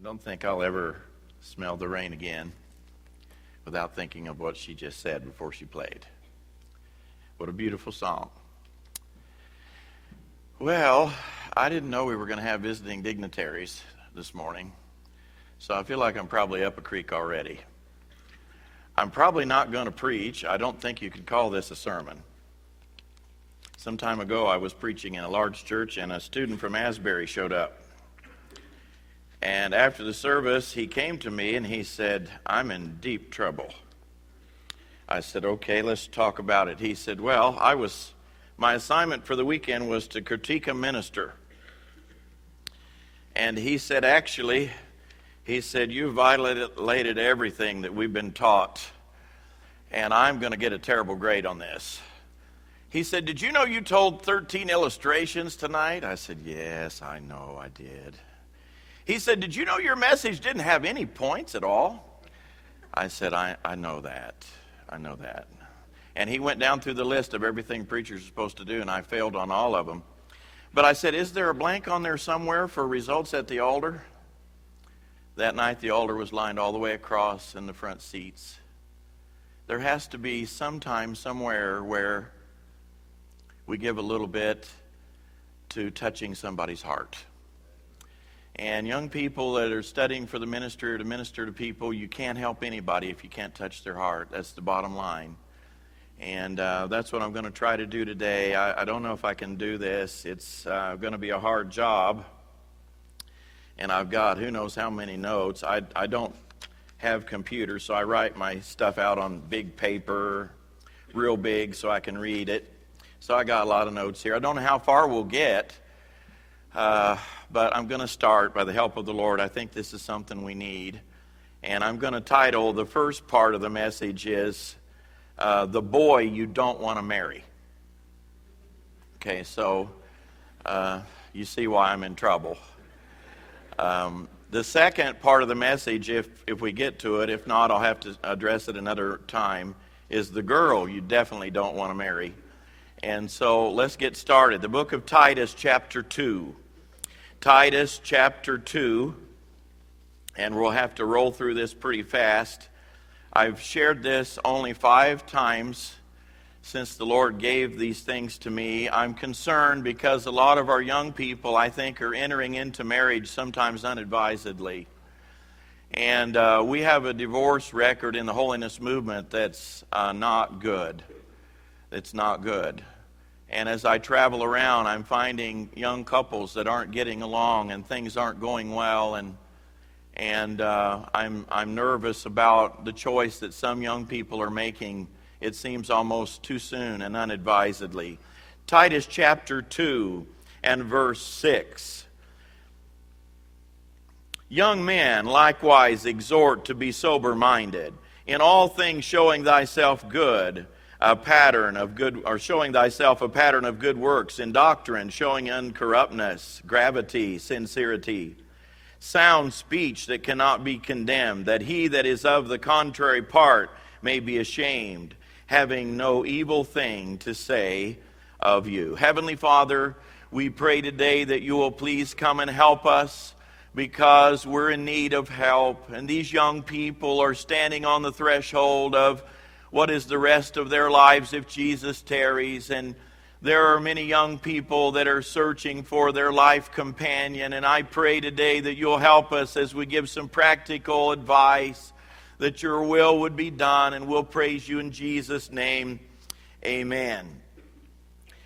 I don't think I'll ever smell the rain again without thinking of what she just said before she played. What a beautiful song. Well, I didn't know we were going to have visiting dignitaries this morning, so I feel like I'm probably up a creek already. I'm probably not going to preach. I don't think you could call this a sermon. Some time ago, I was preaching in a large church, and a student from Asbury showed up. And after the service, he came to me and he said, "I'm in deep trouble." I said, "Okay, let's talk about it." He said, "Well, my assignment for the weekend was to critique a minister." And he said, "You violated everything that we've been taught, and I'm going to get a terrible grade on this." He said, "Did you know you told 13 illustrations tonight?" I said, "Yes, I know I did." He said, "Did you know your message didn't have any points at all?" I said, I know that. I know that. And he went down through the list of everything preachers are supposed to do, and I failed on all of them. But I said, "Is there a blank on there somewhere for results at the altar?" That night, the altar was lined all the way across in the front seats. There has to be some time somewhere where we give a little bit to touching somebody's heart. And young people that are studying for the ministry or to minister to people, you can't help anybody if you can't touch their heart. That's the bottom line. And that's what I'm going to try to do today. I don't know if I can do this. It's going to be a hard job. And I've got who knows how many notes. I don't have computers, so I write my stuff out on big paper, real big, so I can read it. So I got a lot of notes here. I don't know how far we'll get. But I'm going to start by the help of the Lord. I think this is something we need. And I'm going to title the first part of the message is The Boy You Don't Want to Marry. Okay, so you see why I'm in trouble. The second part of the message, if we get to it, if not, I'll have to address it another time, is the girl you definitely don't want to marry. And so let's get started. The book of Titus, chapter 2. Titus, chapter 2. And we'll have to roll through this pretty fast. I've shared this only 5 times since the Lord gave these things to me. I'm concerned because a lot of our young people, I think, are entering into marriage sometimes unadvisedly. And we have a divorce record in the holiness movement that's not good. It's not good. And as I travel around, I'm finding young couples that aren't getting along and things aren't going well, and I'm nervous about the choice that some young people are making. It seems almost too soon and unadvisedly. Titus chapter 2 and verse 6. "Young men likewise exhort to be sober-minded, in all things showing thyself a pattern of good, or showing thyself a pattern of good works, in doctrine, showing uncorruptness, gravity, sincerity, sound speech that cannot be condemned, that he that is of the contrary part may be ashamed, having no evil thing to say of you." Heavenly Father, we pray today that you will please come and help us, because we're in need of help. And these young people are standing on the threshold of what is the rest of their lives if Jesus tarries. And there are many young people that are searching for their life companion. And I pray today that you'll help us as we give some practical advice, that your will would be done. And we'll praise you in Jesus' name. Amen.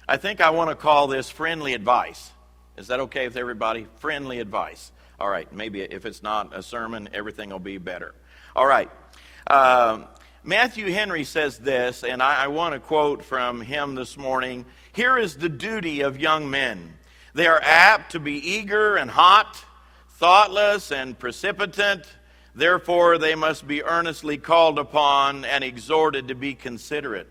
I think I want to call this friendly advice. Is that okay with everybody? Friendly advice. All right, maybe if it's not a sermon, everything will be better. All right. Matthew Henry says this, and I want to quote from him this morning. "Here is the duty of young men. They are apt to be eager and hot, thoughtless and precipitant. Therefore, they must be earnestly called upon and exhorted to be considerate,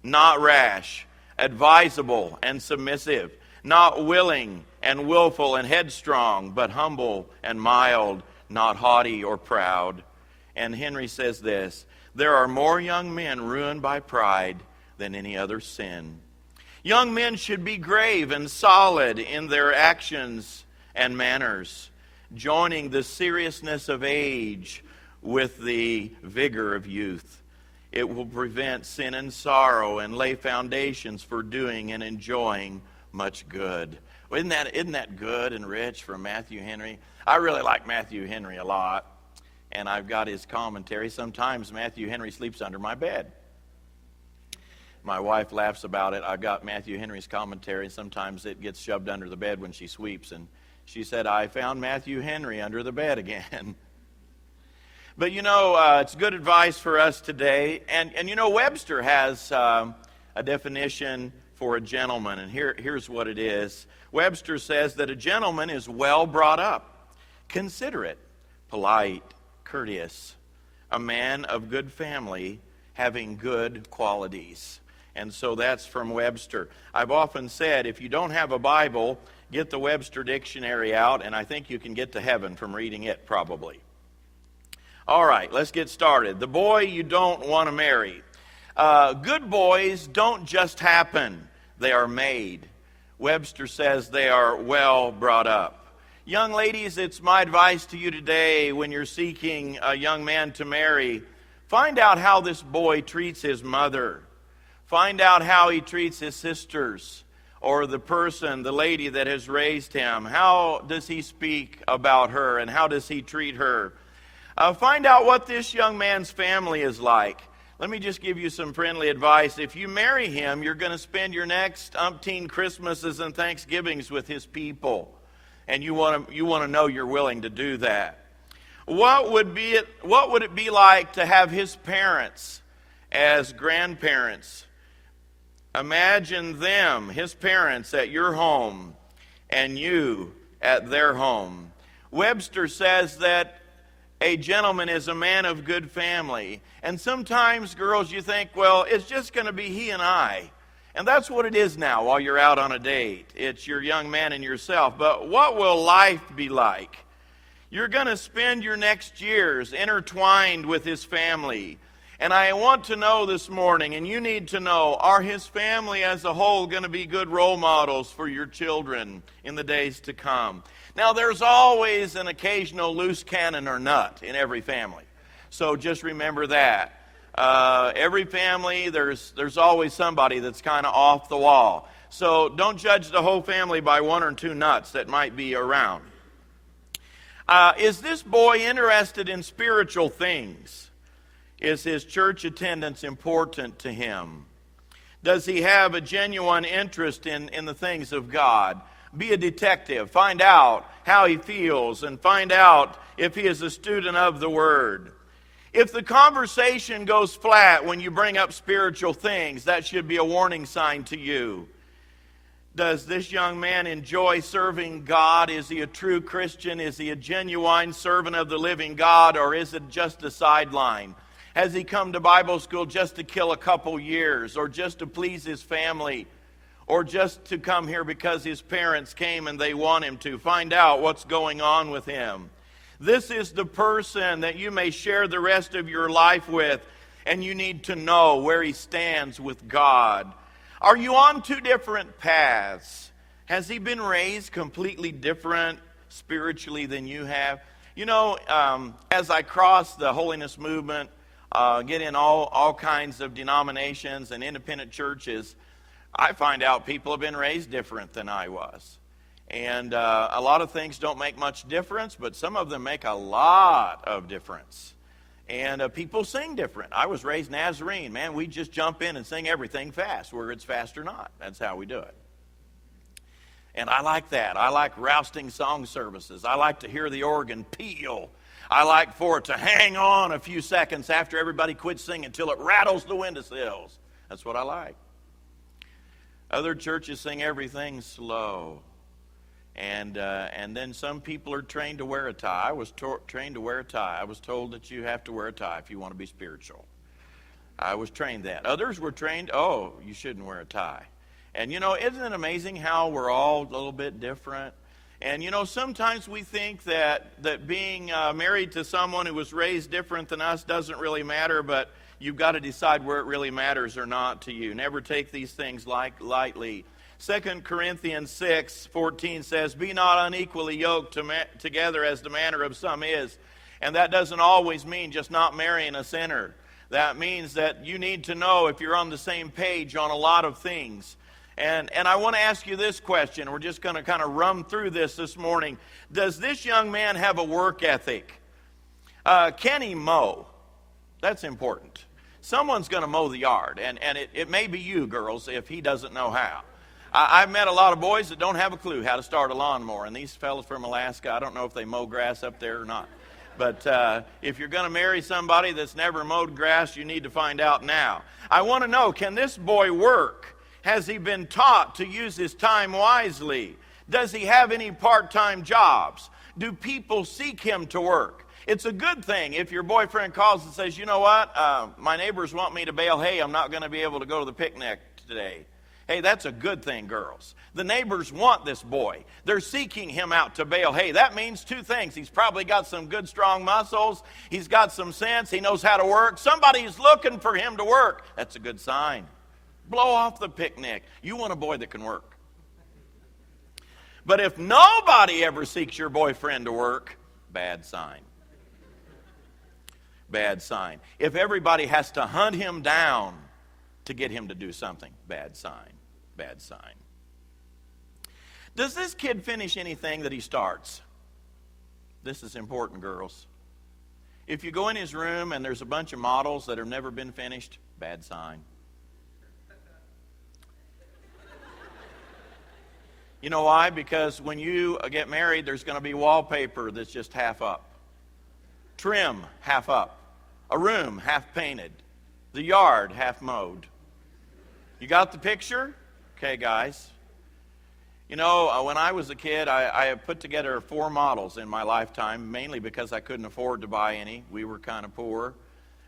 not rash, advisable and submissive, not willing and willful and headstrong, but humble and mild, not haughty or proud." And Henry says this, "There are more young men ruined by pride than any other sin." Young men should be grave and solid in their actions and manners. joining the seriousness of age with the vigor of youth. It will prevent sin and sorrow and lay foundations for doing and enjoying much good. Well, isn't that good and rich from Matthew Henry? I really like Matthew Henry a lot, and I've got his commentary. Sometimes Matthew Henry sleeps under my bed. My wife laughs about it. I've got Matthew Henry's commentary. Sometimes it gets shoved under the bed when she sweeps, and she said, I found Matthew Henry under the bed again. But it's good advice for us today. And Webster has a definition for a gentleman, and here's what it is. Webster says that a gentleman is well brought up, considerate, polite, courteous, a man of good family, having good qualities. And so that's from Webster. I've often said, if you don't have a Bible, get the Webster dictionary out, and I think you can get to heaven from reading it, probably. All right, let's get started. The boy you don't want to marry. Good boys don't just happen. They are made. Webster says they are well brought up. Young ladies, it's my advice to you today when you're seeking a young man to marry, find out how this boy treats his mother. Find out how he treats his sisters or the lady that has raised him. How does he speak about her and how does he treat her? Find out what this young man's family is like. Let me just give you some friendly advice. If you marry him, you're going to spend your next umpteen Christmases and Thanksgivings with his people. And you want to know you're willing to do that. What would it be like to have his parents as grandparents? Imagine them, his parents, at your home and you at their home. Webster says that a gentleman is a man of good family. And sometimes, girls, you think, well, it's just going to be he and I. And that's what it is now while you're out on a date. It's your young man and yourself. But what will life be like? You're going to spend your next years intertwined with his family. And I want to know this morning, and you need to know, are his family as a whole going to be good role models for your children in the days to come? Now, there's always an occasional loose cannon or nut in every family. So just remember that. Every family, there's always somebody that's kind of off the wall. So don't judge the whole family by one or two nuts that might be around. Is this boy interested in spiritual things? Is his church attendance important to him? Does he have a genuine interest in the things of God? Be a detective. Find out how he feels and find out if he is a student of the Word. If the conversation goes flat when you bring up spiritual things, that should be a warning sign to you. Does this young man enjoy serving God? Is he a true Christian? Is he a genuine servant of the living God, or is it just a sideline? Has he come to Bible school just to kill a couple years, or just to please his family, or just to come here because his parents came and they want him to? Find out what's going on with him. This is the person that you may share the rest of your life with, and you need to know where he stands with God. Are you on two different paths? Has he been raised completely different spiritually than you have? As I cross the holiness movement, get in all kinds of denominations and independent churches, I find out people have been raised different than I was. And a lot of things don't make much difference, but some of them make a lot of difference. And people sing different. I was raised Nazarene. Man, we just jump in and sing everything fast, whether it's fast or not. That's how we do it. And I like that. I like rousting song services. I like to hear the organ peal. I like for it to hang on a few seconds after everybody quits singing until it rattles the windowsills. That's what I like. Other churches sing everything slow. And then some people are trained to wear a tie. I was trained to wear a tie. I was told that you have to wear a tie if you want to be spiritual. I was trained that. Others were trained, you shouldn't wear a tie. And isn't it amazing how we're all a little bit different? And sometimes we think that being married to someone who was raised different than us doesn't really matter, but you've got to decide where it really matters or not to you. Never take these things lightly. 2 Corinthians 6:14 says, "Be not unequally yoked together as the manner of some is." And that doesn't always mean just not marrying a sinner. That means that you need to know if you're on the same page on a lot of things. And I want to ask you this question. We're just going to kind of run through this morning. Does this young man have a work ethic? Can he mow? That's important. Someone's going to mow the yard, and it may be you, girls, if he doesn't know how. I've met a lot of boys that don't have a clue how to start a lawnmower, and these fellas from Alaska, I don't know if they mow grass up there or not. But if you're going to marry somebody that's never mowed grass, you need to find out now. I want to know, can this boy work? Has he been taught to use his time wisely? Does he have any part-time jobs? Do people seek him to work? It's a good thing if your boyfriend calls and says, "You know what, my neighbors want me to bale hay. I'm not going to be able to go to the picnic today." Hey, that's a good thing, girls. The neighbors want this boy. They're seeking him out to bale hay. That means two things. He's probably got some good, strong muscles. He's got some sense. He knows how to work. Somebody's looking for him to work. That's a good sign. Blow off the picnic. You want a boy that can work. But if nobody ever seeks your boyfriend to work, bad sign. Bad sign. If everybody has to hunt him down to get him to do something, bad sign. Bad sign. Does this kid finish anything that he starts? This is important, girls. If you go in his room and there's a bunch of models that have never been finished, bad sign. You know why? Because when you get married, there's going to be wallpaper that's just half up. Trim, half up. A room, half painted. The yard, half mowed. You got the picture? Okay, guys. You know, when I was a kid, I put together 4 models in my lifetime, mainly because I couldn't afford to buy any. We were kind of poor.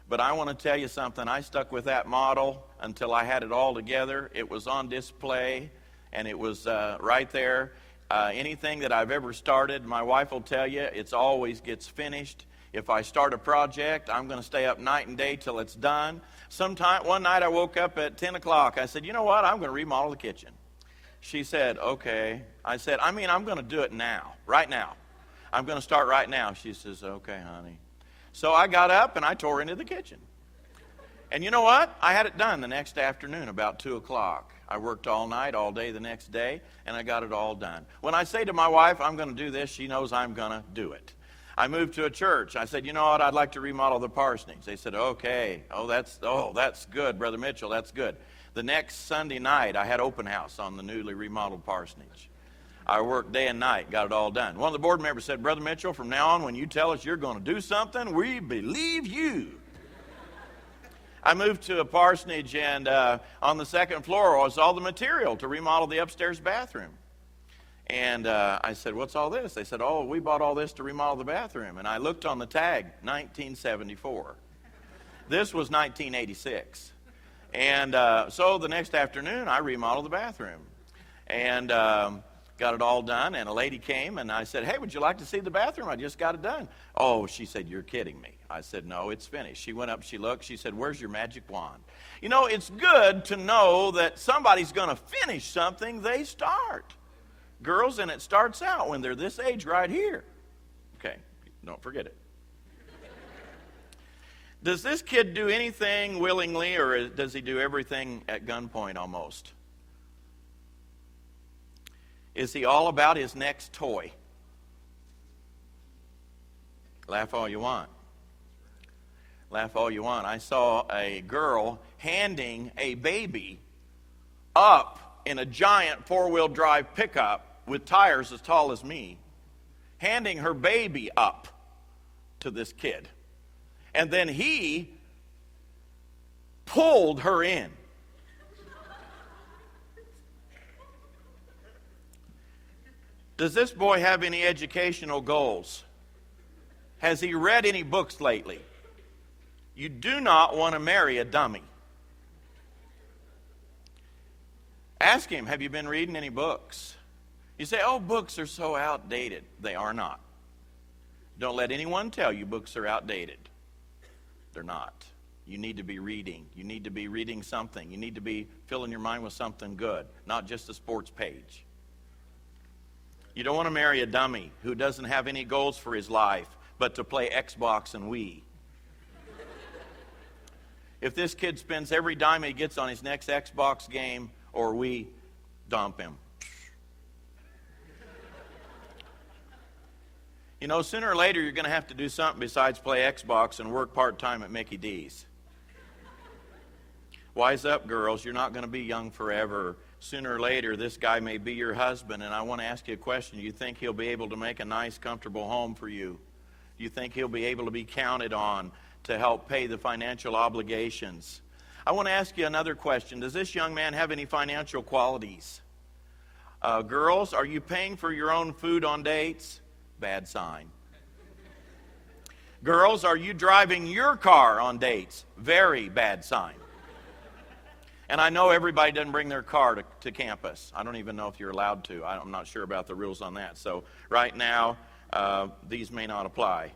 But I want to tell you something. I stuck with that model until I had it all together. It was on display, and it was right there. Anything that I've ever started, my wife will tell you, it always gets finished. If I start a project, I'm going to stay up night and day till it's done. One night I woke up at 10 o'clock. I said, "You know what? I'm going to remodel the kitchen." She said, "Okay." I said, I'm going to do it now, right now. I'm going to start right now. She says, "Okay, honey." So I got up and I tore into the kitchen. And you know what? I had it done the next afternoon about 2 o'clock. I worked all night, all day the next day, and I got it all done. When I say to my wife, "I'm going to do this," she knows I'm going to do it. I moved to a church. I said, "You know what? I'd like to remodel the parsonage." They said, "Okay. Oh, that's good, Brother Mitchell. That's good." The next Sunday night, I had open house on the newly remodeled parsonage. I worked day and night, got it all done. One of the board members said, "Brother Mitchell, from now on, when you tell us you're going to do something, we believe you." I moved to a parsonage, and on the second floor was all the material to remodel the upstairs bathroom. And I said, "What's all this?" They said, "Oh, we bought all this to remodel the bathroom." And I looked on the tag, 1974. This was 1986. And so the next afternoon, I remodeled the bathroom. And got it all done, and a lady came, and I said, "Hey, would you like to see the bathroom? I just got it done." "Oh," she said, "you're kidding me." I said, "No, it's finished." She went up, she looked, she said, "Where's your magic wand?" You know, it's good to know that somebody's going to finish something they start. Girls, and it starts out when they're this age right here. Okay, don't forget it. Does this kid do anything willingly, or does he do everything at gunpoint almost? Is he all about his next toy? Laugh all you want. Laugh all you want. I saw a girl handing a baby up in a giant four-wheel drive pickup with tires as tall as me, handing her baby up to this kid. And then he pulled her in. Does this boy have any educational goals? Has he read any books lately? You do not want to marry a dummy. Ask him, have you been reading any books? You say, "Oh, books are so outdated." They are not. Don't let anyone tell you books are outdated. They're not. You need to be reading. You need to be reading something. You need to be filling your mind with something good, not just a sports page. You don't want to marry a dummy who doesn't have any goals for his life but to play Xbox and Wii. If this kid spends every dime he gets on his next Xbox game or Wii, dump him. You know, sooner or later you're going to have to do something besides play Xbox and work part-time at Mickey D's. Wise up, girls. You're not going to be young forever. Sooner or later, this guy may be your husband, and I want to ask you a question. Do you think he'll be able to make a nice, comfortable home for you? Do you think he'll be able to be counted on to help pay the financial obligations? I want to ask you another question. Does this young man have any financial qualities? Girls, are you paying for your own food on dates? Bad sign. Girls, are you driving your car on dates? Very bad sign. And I know everybody doesn't bring their car to campus. I don't even know if you're allowed to. I'm not sure about the rules on that. So right now, these may not apply.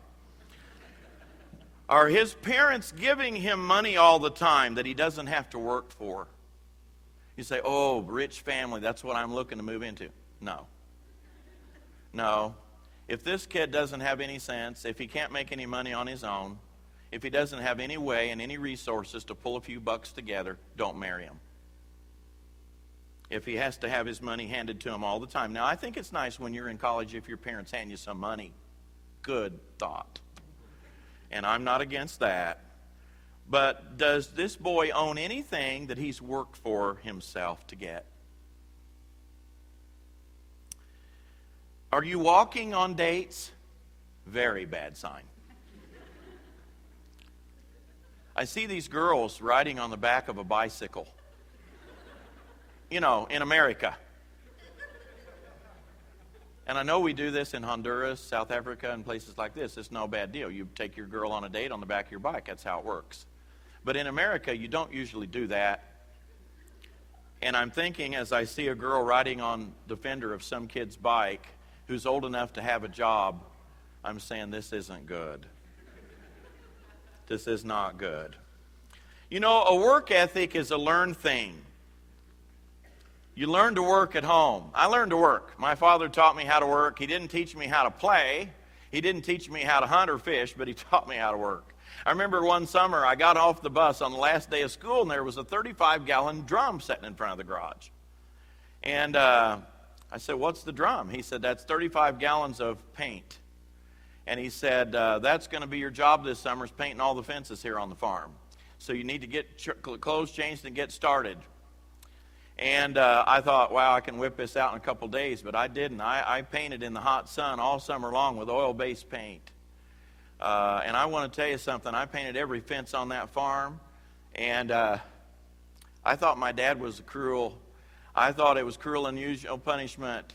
Are his parents giving him money all the time that he doesn't have to work for? You say, oh, rich family, that's what I'm looking to move into. No. No. If this kid doesn't have any sense, if he can't make any money on his own, if he doesn't have any way and any resources to pull a few bucks together, don't marry him. If he has to have his money handed to him all the time. Now, I think it's nice when you're in college if your parents hand you some money. Good thought. And I'm not against that. But does this boy own anything that he's worked for himself to get? Are you walking on dates? Very bad sign. I see these girls riding on the back of a bicycle. You know, in America. And I know we do this in Honduras, South Africa, and places like this. It's no bad deal. You take your girl on a date on the back of your bike. That's how it works. But in America, you don't usually do that. And I'm thinking as I see a girl riding on the fender of some kid's bike who's old enough to have a job, I'm saying this isn't good. This is not good. You know, a work ethic is a learned thing. You learn to work at home. I learned to work. My father taught me how to work. He didn't teach me how to play. He didn't teach me how to hunt or fish, but he taught me how to work. I remember one summer I got off the bus on the last day of school, and there was a 35-gallon drum sitting in front of the garage. And I said, what's the drum? He said, that's 35 gallons of paint. And he said, that's going to be your job this summer is painting all the fences here on the farm. So you need to get clothes changed and get started. And I thought, wow, I can whip this out in a couple days, but I didn't. I painted in the hot sun all summer long with oil-based paint. And I want to tell you something. I painted every fence on that farm, and I thought my dad was cruel. I thought it was cruel and unusual punishment.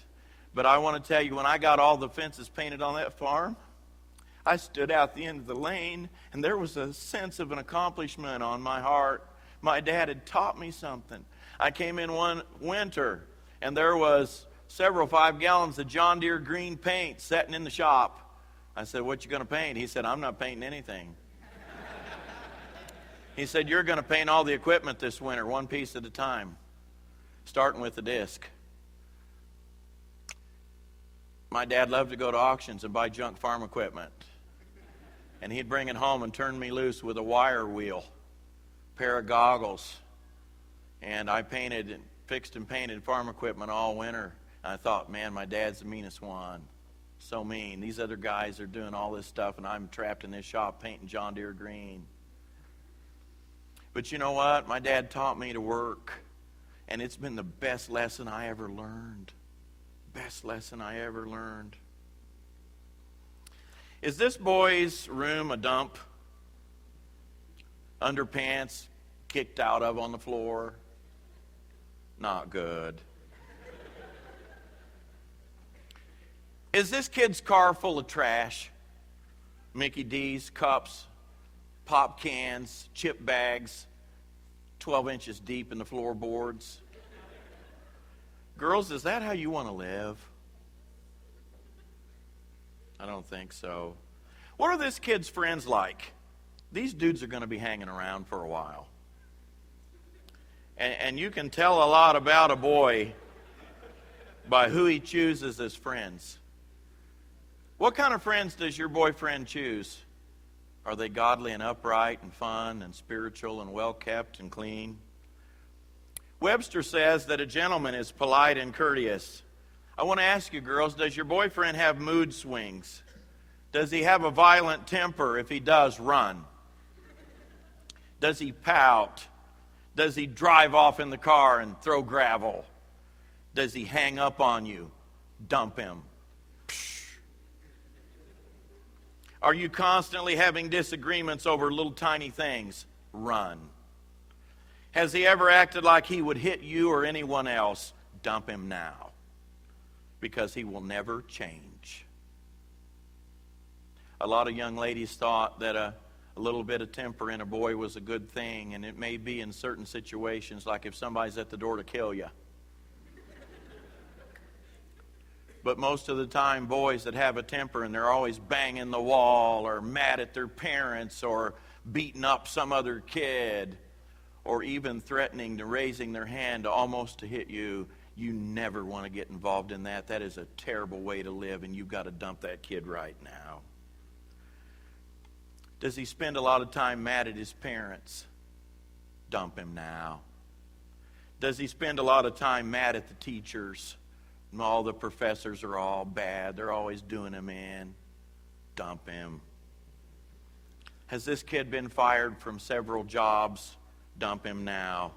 But I want to tell you, when I got all the fences painted on that farm, I stood out the end of the lane, and there was a sense of an accomplishment on my heart. My dad had taught me something. I came in one winter, and there was several 5 gallons of John Deere green paint sitting in the shop. I said, what you going to paint? He said, I'm not painting anything. He said, you're going to paint all the equipment this winter, one piece at a time, starting with the disc. My dad loved to go to auctions and buy junk farm equipment. And he'd bring it home and turn me loose with a wire wheel, pair of goggles. And I painted and fixed and painted farm equipment all winter. And I thought, man, my dad's the meanest one. So mean. These other guys are doing all this stuff, and I'm trapped in this shop painting John Deere green. But you know what? My dad taught me to work. And it's been the best lesson I ever learned. Best lesson I ever learned. Is this boy's room a dump? Underpants kicked out of on the floor? Not good. Is this kid's car full of trash? Mickey D's, cups, pop cans, chip bags, 12 inches deep in the floorboards? Girls, is that how you want to live? I don't think so. What are this kid's friends like? these dudes are going to be hanging around for a while. And you can tell a lot about a boy by who he chooses as friends. What kind of friends does your boyfriend choose? Are they godly and upright and fun and spiritual and well-kept and clean? Webster says that a gentleman is polite and courteous. I want to ask you, girls, does your boyfriend have mood swings? Does he have a violent temper? If he does, run. Does he pout? Does he drive off in the car and throw gravel? Does he hang up on you? Dump him. Psh. Are you constantly having disagreements over little tiny things? Run. Has he ever acted like he would hit you or anyone else? Dump him now, because he will never change. A lot of young ladies thought that a little bit of temper in a boy was a good thing, and it may be in certain situations, like if somebody's at the door to kill you. But most of the time, boys that have a temper and they're always banging the wall or mad at their parents or beating up some other kid or even threatening to raising their hand almost to hit you, you never want to get involved in that. That is a terrible way to live, and you've got to dump that kid right now. Does he spend a lot of time mad at his parents? Dump him now. Does he spend a lot of time mad at the teachers? All the professors are all bad. They're always doing him in. Dump him. Has this kid been fired from several jobs? Dump him now.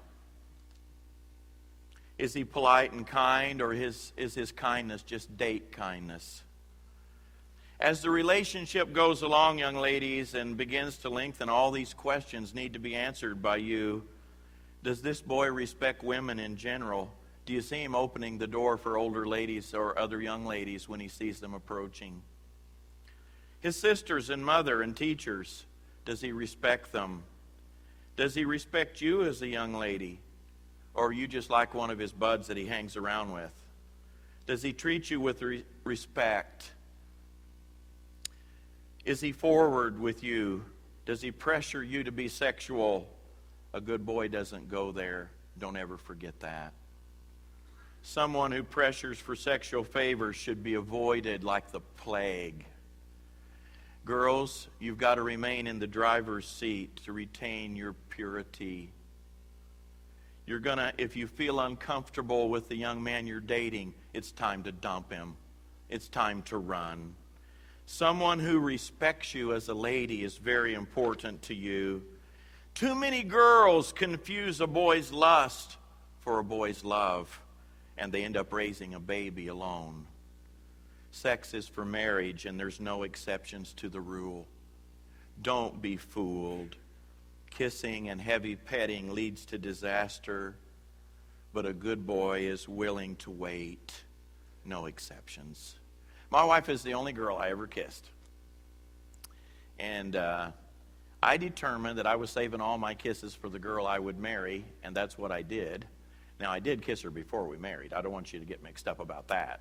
Is he polite and kind, or is his kindness just date kindness? As the relationship goes along, young ladies, and begins to lengthen, all these questions need to be answered by you. Does this boy respect women in general? Do you see him opening the door for older ladies or other young ladies when he sees them approaching? His sisters and mother and teachers, does he respect them? Does he respect you as a young lady? Or are you just like one of his buds that he hangs around with? Does he treat you with respect? Is he forward with you? Does he pressure you to be sexual? A good boy doesn't go there. Don't ever forget that. Someone who pressures for sexual favors should be avoided like the plague. Girls, you've got to remain in the driver's seat to retain your purity. You're gonna, if you feel uncomfortable with the young man you're dating, it's time to dump him. It's time to run. Someone who respects you as a lady is very important to you. Too many girls confuse a boy's lust for a boy's love, and they end up raising a baby alone. Sex is for marriage, and there's no exceptions to the rule. Don't be fooled. Kissing and heavy petting leads to disaster, but a good boy is willing to wait. No exceptions. My wife is the only girl I ever kissed. And I determined that I was saving all my kisses for the girl I would marry, and that's what I did. Now, I did kiss her before we married. I don't want you to get mixed up about that.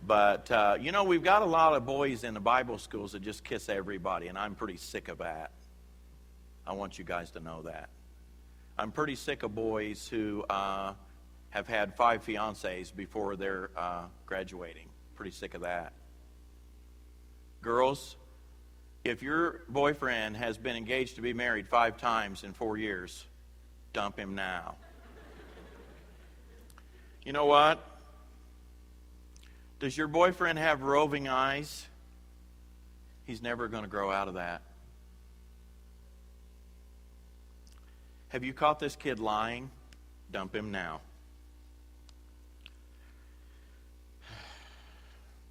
But, we've got a lot of boys in the Bible schools that just kiss everybody, and I'm pretty sick of that. I want you guys to know that. I'm pretty sick of boys who have had 5 fiancés before they're graduating. Pretty sick of that. Girls, if your boyfriend has been engaged to be married 5 times in 4 years, dump him now. You know what? Does your boyfriend have roving eyes? He's never going to grow out of that. Have you caught this kid lying? Dump him now.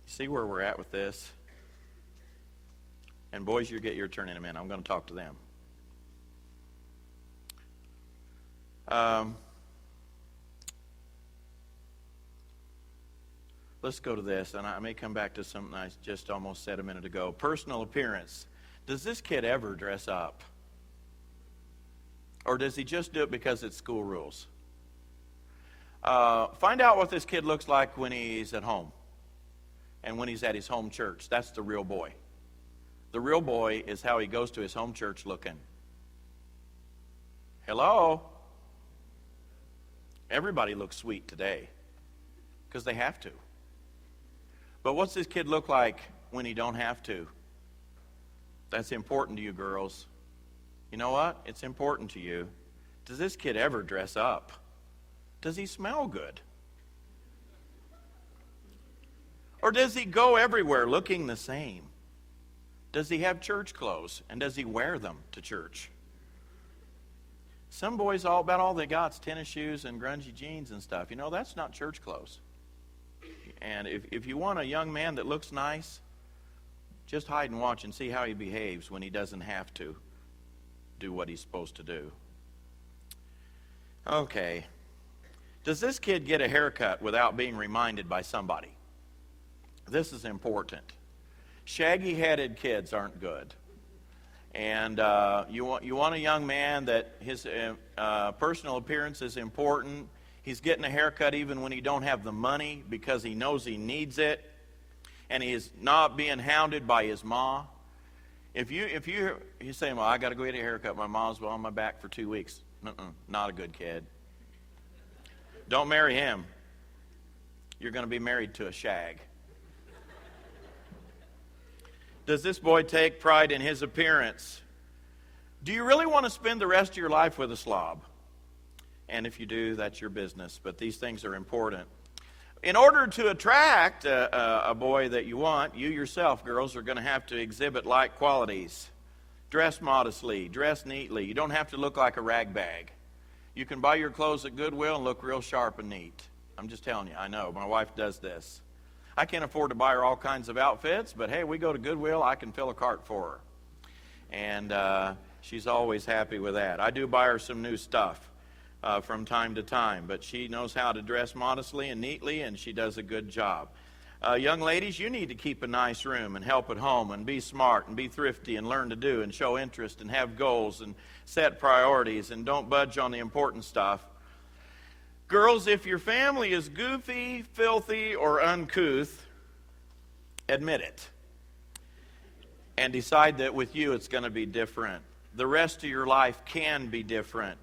See where we're at with this? And boys, you get your turn in a minute. I'm going to talk to them. Let's go to this, and I may come back to something I just almost said a minute ago. Personal appearance. Does this kid ever dress up? Or does he just do it because it's school rules? Find out what this kid looks like when he's at home and when he's at his home church. That's the real boy. The real boy is how he goes to his home church looking. Hello? Everybody looks sweet today because they have to. But what's this kid look like when he don't have to? That's important to you girls. You know what? It's important to you. Does this kid ever dress up? Does he smell good? Or does he go everywhere looking the same? Does he have church clothes, and does he wear them to church? Some boys, about all they got is tennis shoes and grungy jeans and stuff. You know, that's not church clothes. And if you want a young man that looks nice, just hide and watch and see how he behaves when he doesn't have to do what he's supposed to do. Okay. Does this kid get a haircut without being reminded by somebody? This is important. Shaggy-headed kids aren't good. And you want a young man that his personal appearance is important. He's getting a haircut even when he don't have the money because he knows he needs it. And he is not being hounded by his ma. If you're saying, well, I got to go get a haircut. My mom's on my back for 2 weeks. Not a good kid. Don't marry him. You're going to be married to a shag. Does this boy take pride in his appearance? Do you really want to spend the rest of your life with a slob? And if you do, that's your business. But these things are important. In order to attract a boy that you want, you yourself, girls, are going to have to exhibit like qualities. Dress modestly, dress neatly. You don't have to look like a rag bag. You can buy your clothes at Goodwill and look real sharp and neat. I'm just telling you, I know. My wife does this. I can't afford to buy her all kinds of outfits, but hey, we go to Goodwill, I can fill a cart for her. And she's always happy with that. I do buy her some new stuff from time to time, but she knows how to dress modestly and neatly, and she does a good job. Young ladies, you need to keep a nice room and help at home and be smart and be thrifty and learn to do and show interest and have goals and set priorities and don't budge on the important stuff. Girls, if your family is goofy, filthy, or uncouth, admit it. And decide that with you it's going to be different. The rest of your life can be different.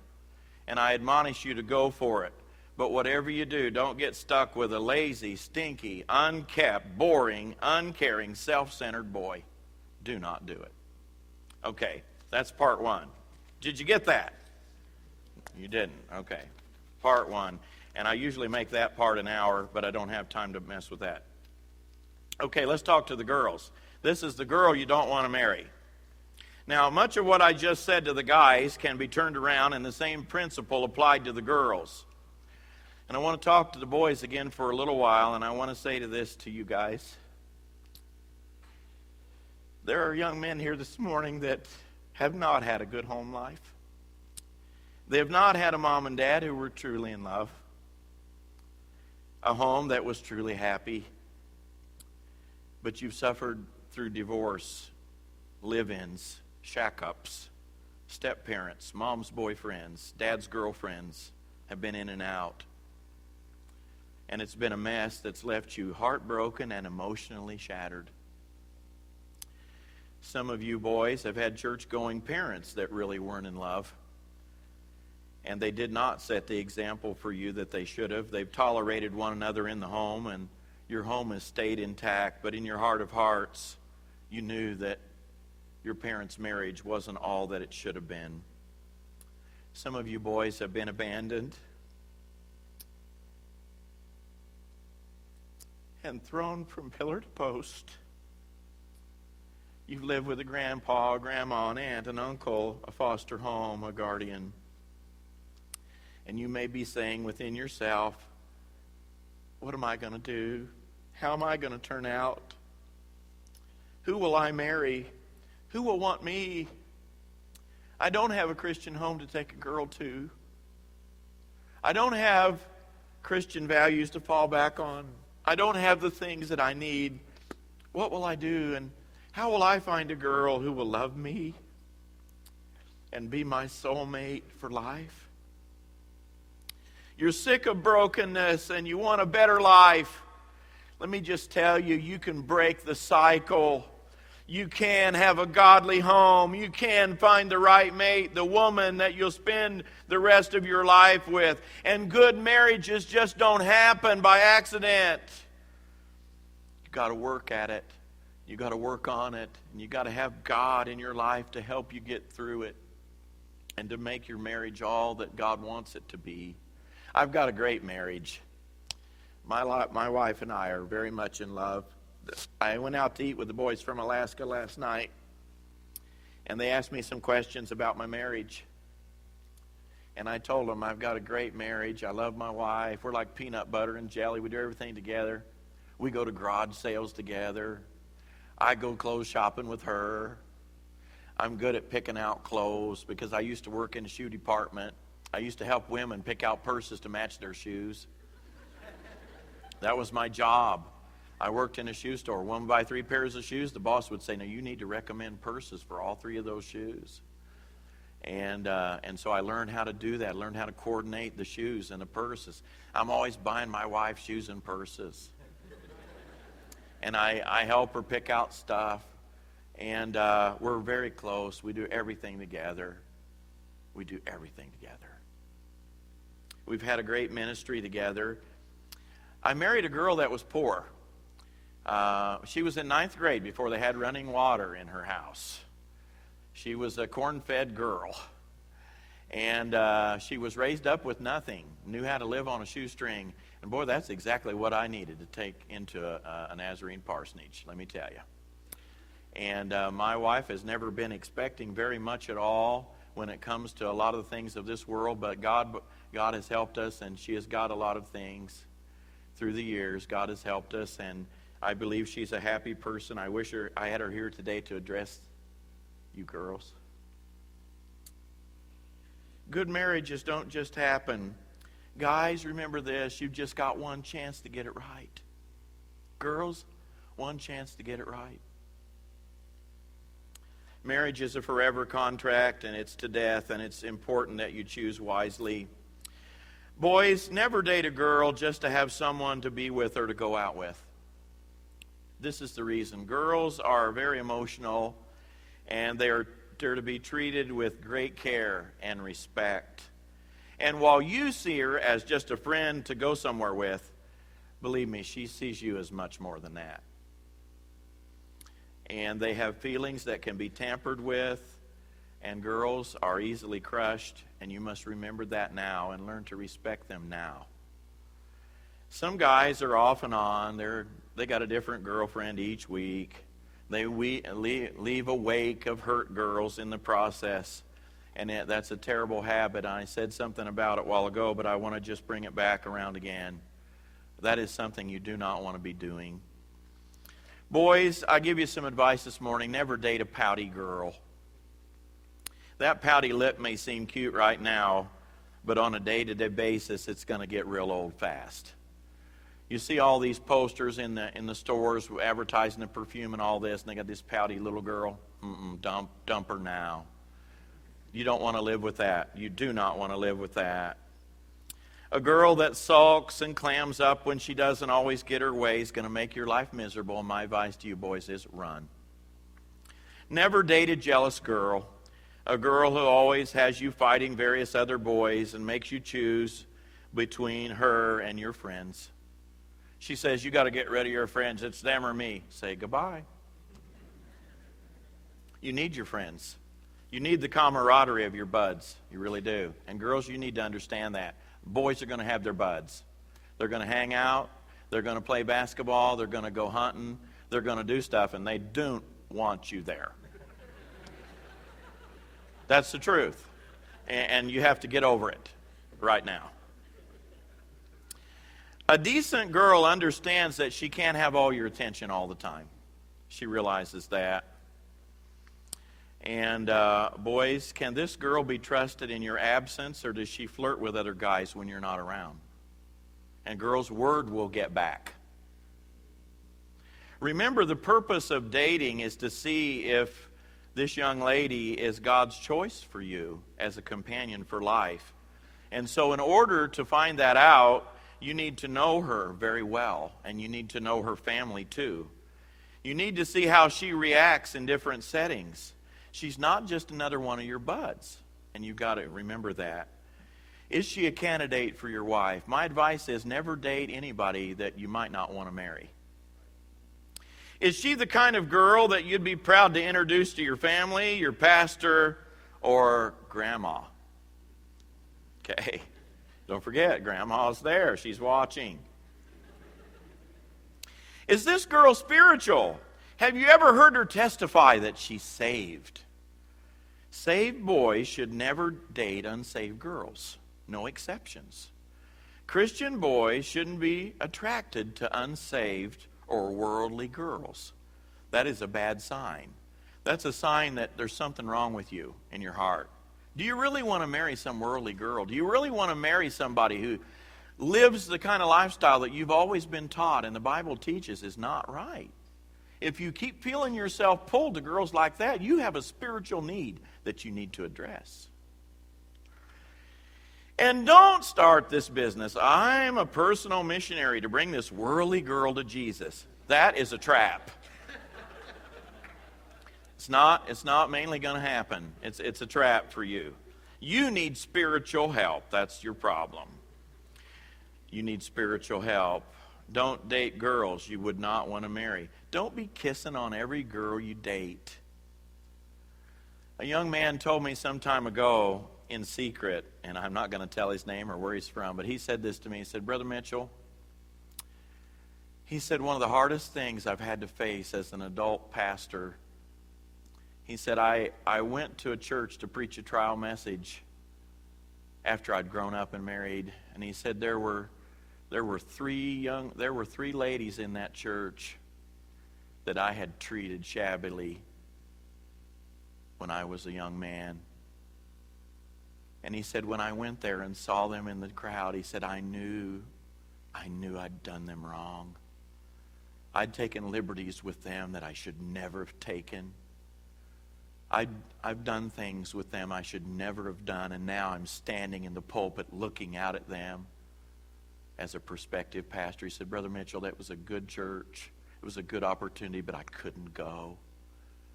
And I admonish you to go for it. But whatever you do, don't get stuck with a lazy, stinky, unkept, boring, uncaring, self-centered boy. Do not do it. Okay, that's part one. Did you get that? You didn't. Okay. Part one. And I usually make that part an hour, but I don't have time to mess with that. Okay, let's talk to the girls. This is the girl you don't want to marry. Now, much of what I just said to the guys can be turned around, and the same principle applied to the girls. And I want to talk to the boys again for a little while, and I want to say this to you guys. There are young men here this morning that have not had a good home life. They have not had a mom and dad who were truly in love. A home that was truly happy. But you've suffered through divorce, live-ins, shack-ups, step-parents, mom's boyfriends, dad's girlfriends have been in and out. And it's been a mess that's left you heartbroken and emotionally shattered. Some of you boys have had church-going parents that really weren't in love. And they did not set the example for you that they should have. They've tolerated one another in the home, and your home has stayed intact. But in your heart of hearts, you knew that your parents' marriage wasn't all that it should have been. Some of you boys have been abandoned and thrown from pillar to post. You've lived with a grandpa, a grandma, an aunt, an uncle, a foster home, a guardian. And you may be saying within yourself, what am I going to do? How am I going to turn out? Who will I marry? Who will want me? I don't have a Christian home to take a girl to. I don't have Christian values to fall back on. I don't have the things that I need. What will I do? And how will I find a girl who will love me and be my soulmate for life? You're sick of brokenness and you want a better life. Let me just tell you, you can break the cycle. You can have a godly home. You can find the right mate, the woman that you'll spend the rest of your life with. And good marriages just don't happen by accident. You've got to work at it. You've got to work on it. And you've got to have God in your life to help you get through it and to make your marriage all that God wants it to be. I've got a great marriage. My wife and I are very much in love. I went out to eat with the boys from Alaska last night, and they asked me some questions about my marriage. And I told them I've got a great marriage. I love my wife. We're like peanut butter and jelly. We do everything together. We go to garage sales together. I go clothes shopping with her. I'm good at picking out clothes because I used to work in the shoe department. I used to help women pick out purses to match their shoes. That was my job. I worked in a shoe store. Woman buy 3 pairs of shoes. The boss would say, "No, you need to recommend purses for all 3 of those shoes." And so I learned how to do that. I learned how to coordinate the shoes and the purses. I'm always buying my wife shoes and purses. And I help her pick out stuff. And we're very close. We do everything together. We do everything together. We've had a great ministry together. I married a girl that was poor. She was in 9th grade before they had running water in her house. She was a corn-fed girl. And she was raised up with nothing, knew how to live on a shoestring. And boy, that's exactly what I needed to take into a Nazarene parsonage, let me tell you. And my wife has never been expecting very much at all when it comes to a lot of the things of this world, but God has helped us, and she has got a lot of things through the years. God has helped us, and I believe she's a happy person. I wish I had her here today to address you girls. Good marriages don't just happen. Guys, remember this. You've just got one chance to get it right. Girls, one chance to get it right. Marriage is a forever contract, and it's to death, and it's important that you choose wisely. Boys, never date a girl just to have someone to be with or to go out with. This is the reason. Girls are very emotional, and they're to be treated with great care and respect. And while you see her as just a friend to go somewhere with, believe me, she sees you as much more than that. And they have feelings that can be tampered with, and girls are easily crushed, and you must remember that now and learn to respect them now. Some guys are off and on. They got a different girlfriend each week. They leave a wake of hurt girls in the process, and that's a terrible habit. I said something about it a while ago, but I want to just bring it back around again. That is something you do not want to be doing. Boys, I give you some advice this morning. Never date a pouty girl. That pouty lip may seem cute right now, but on a day-to-day basis, it's going to get real old fast. You see all these posters in the stores advertising the perfume and all this, and they got this pouty little girl. Dump her now. You don't want to live with that. You do not want to live with that. A girl that sulks and clams up when she doesn't always get her way is going to make your life miserable. And my advice to you boys is run. Never date a jealous girl. A girl who always has you fighting various other boys and makes you choose between her and your friends. She says, "You got to get rid of your friends. It's them or me." Say goodbye. You need your friends. You need the camaraderie of your buds. You really do. And girls, you need to understand that. Boys are going to have their buds. They're going to hang out. They're going to play basketball. They're going to go hunting. They're going to do stuff, and they don't want you there. That's the truth. And you have to get over it right now. A decent girl understands that she can't have all your attention all the time. She realizes that. And boys, can this girl be trusted in your absence, or does she flirt with other guys when you're not around? And girls, word will get back. Remember, the purpose of dating is to see if this young lady is God's choice for you as a companion for life. And so in order to find that out, you need to know her very well, and you need to know her family too. You need to see how she reacts in different settings. She's not just another one of your buds, and you've got to remember that. Is she a candidate for your wife? My advice is never date anybody that you might not want to marry. Is she the kind of girl that you'd be proud to introduce to your family, your pastor, or grandma? Okay. Don't forget, grandma's there. She's watching. Is this girl spiritual? Have you ever heard her testify that she's saved? Saved boys should never date unsaved girls. No exceptions. Christian boys shouldn't be attracted to unsaved or worldly girls. That is a bad sign. That's a sign that there's something wrong with you in your heart. Do you really want to marry some worldly girl? Do you really want to marry somebody who lives the kind of lifestyle that you've always been taught and the Bible teaches is not right? If you keep feeling yourself pulled to girls like that, you have a spiritual need that you need to address. And don't start this business. I'm a personal missionary to bring this worldly girl to Jesus. That is a trap. It's not mainly going to happen. It's a trap for you. You need spiritual help. That's your problem. You need spiritual help. Don't date girls you would not want to marry. Don't be kissing on every girl you date. A young man told me some time ago in secret, and I'm not going to tell his name or where he's from, but he said this to me. He said, Brother Mitchell, he said, one of the hardest things I've had to face as an adult pastor, he said, I went to a church to preach a trial message after I'd grown up and married, and he said there were three ladies in that church that I had treated shabbily when I was a young man. And he said, when I went there and saw them in the crowd, he said, I knew I'd done them wrong. I'd taken liberties with them that I should never have taken. I've done things with them I should never have done, and now I'm standing in the pulpit looking out at them as a prospective pastor. He said, Brother Mitchell, that was a good church. It was a good opportunity, but I couldn't go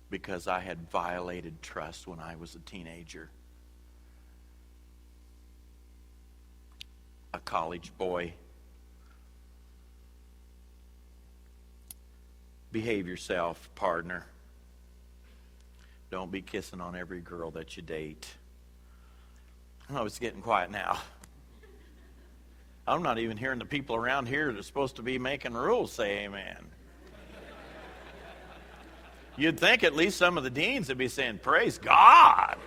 because I had violated trust when I was a teenager. A college boy. Behave yourself, partner. Don't be kissing on every girl that you date. Oh, it's getting quiet now. I'm not even hearing the people around here that are supposed to be making rules say amen. You'd think at least some of the deans would be saying, praise God.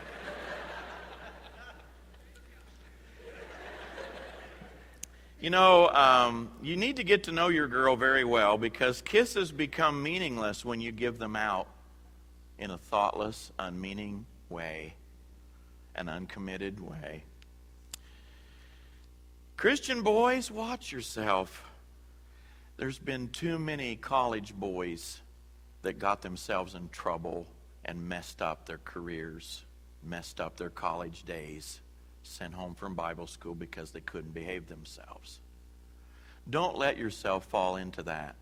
You know, you need to get to know your girl very well because kisses become meaningless when you give them out in a thoughtless, unmeaning way, an uncommitted way. Christian boys, watch yourself. There's been too many college boys that got themselves in trouble and messed up their careers, messed up their college days, sent home from Bible school because they couldn't behave themselves. Don't let yourself fall into that.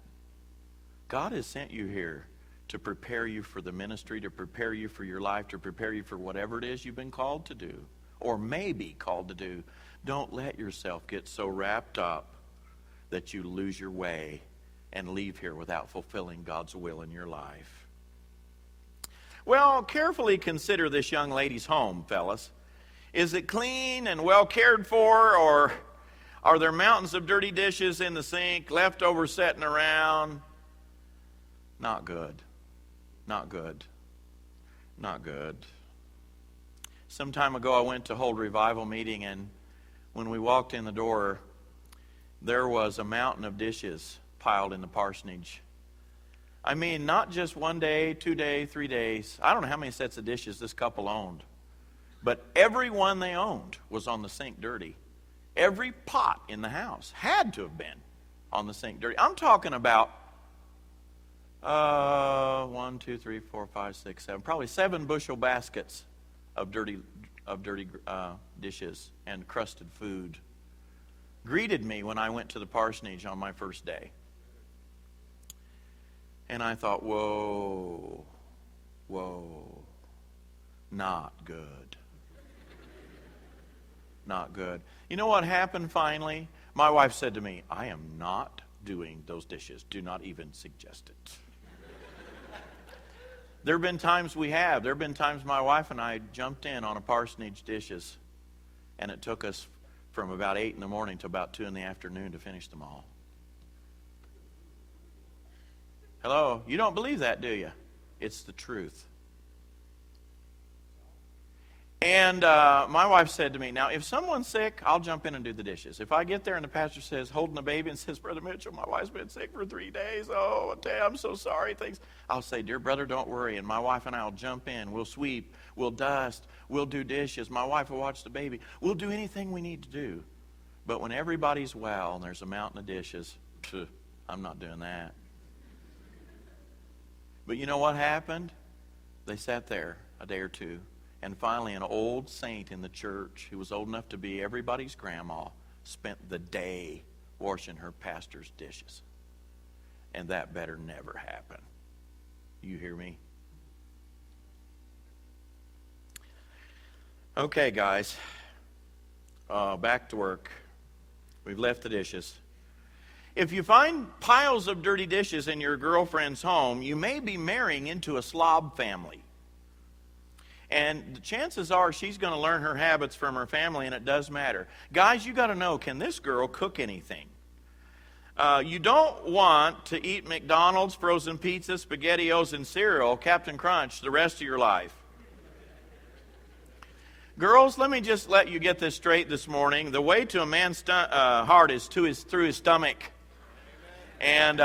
God has sent you here to prepare you for the ministry, to prepare you for your life, to prepare you for whatever it is you've been called to do, or may be called to do. Don't let yourself get so wrapped up that you lose your way and leave here without fulfilling God's will in your life. Well, carefully consider this young lady's home, fellas. Is it clean and well cared for, or are there mountains of dirty dishes in the sink, leftovers sitting around? Not good. Not good. Not good. Some time ago I went to hold revival meeting, and when we walked in the door, there was a mountain of dishes piled in the parsonage. I mean, not just 1 day, 2 days, 3 days. I don't know how many sets of dishes this couple owned. But every one they owned was on the sink dirty. Every pot in the house had to have been on the sink dirty. I'm talking about 1, 2, 3, 4, 5, 6, 7, probably 7 bushel baskets of dirty dishes and crusted food. Greeted me when I went to the parsonage on my first day. And I thought, whoa, not good. Not good. You know what happened finally? My wife said to me, I am not doing those dishes. Do not even suggest it. There have been times my wife and I jumped in on a parsonage dishes, and it took us from about 8 in the morning to about 2 in the afternoon to finish them all. Hello? You don't believe that, do you? It's the truth. And my wife said to me, now, if someone's sick, I'll jump in and do the dishes. If I get there and the pastor says, holding a baby, and says, Brother Mitchell, my wife's been sick for 3 days. Oh, I'm so sorry. I'll say, dear brother, don't worry. And my wife and I will jump in. We'll sweep. We'll dust. We'll do dishes. My wife will watch the baby. We'll do anything we need to do. But when everybody's well and there's a mountain of dishes, I'm not doing that. But you know what happened? They sat there a day or two. And finally, an old saint in the church who was old enough to be everybody's grandma spent the day washing her pastor's dishes. And that better never happen. You hear me? Okay, guys. Back to work. We've left the dishes. If you find piles of dirty dishes in your girlfriend's home, you may be marrying into a slob family. And the chances are she's going to learn her habits from her family, and it does matter. Guys, you got to know, can this girl cook anything? You don't want to eat McDonald's, frozen pizza, SpaghettiOs, and cereal, Captain Crunch, the rest of your life. Girls, let me just let you get this straight this morning. The way to a man's heart is through his stomach. And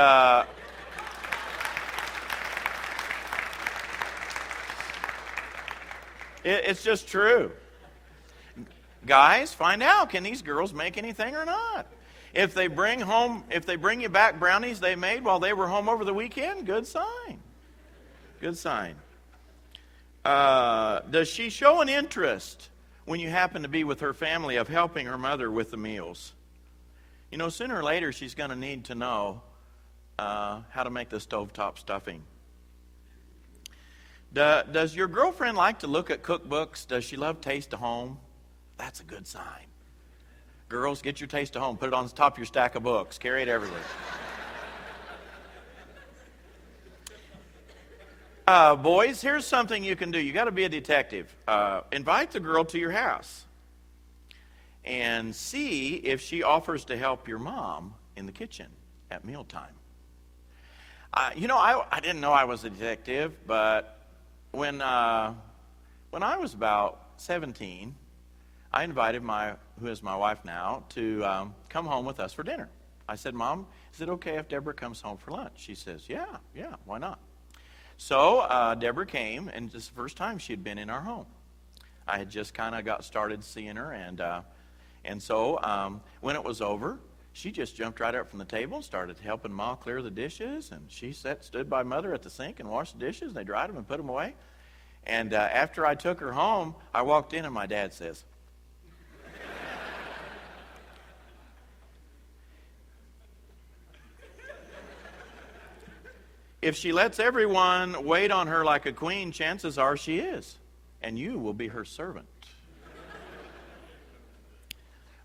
it's just true. Guys, find out, can these girls make anything or not? If they bring you back brownies they made while they were home over the weekend, good sign. Good sign. Does she show an interest when you happen to be with her family of helping her mother with the meals? You know, sooner or later she's going to need to know how to make the stovetop stuffing. Does your girlfriend like to look at cookbooks? Does she love Taste of Home? That's a good sign. Girls, get your Taste of Home. Put it on the top of your stack of books. Carry it everywhere. Boys, here's something you can do. You got to be a detective. Invite the girl to your house and see if she offers to help your mom in the kitchen at mealtime. I didn't know I was a detective, but when I was about 17, I invited who is my wife now, to come home with us for dinner. I said, Mom, is it okay if Deborah comes home for lunch? She says, yeah, why not? So Deborah came, and this is the first time she had been in our home. I had just kind of got started seeing her, and so when it was over, she just jumped right up from the table and started helping Ma clear the dishes, and she stood by Mother at the sink and washed the dishes, and they dried them and put them away. And after I took her home, I walked in, and my dad says, if she lets everyone wait on her like a queen, chances are she is, and you will be her servant.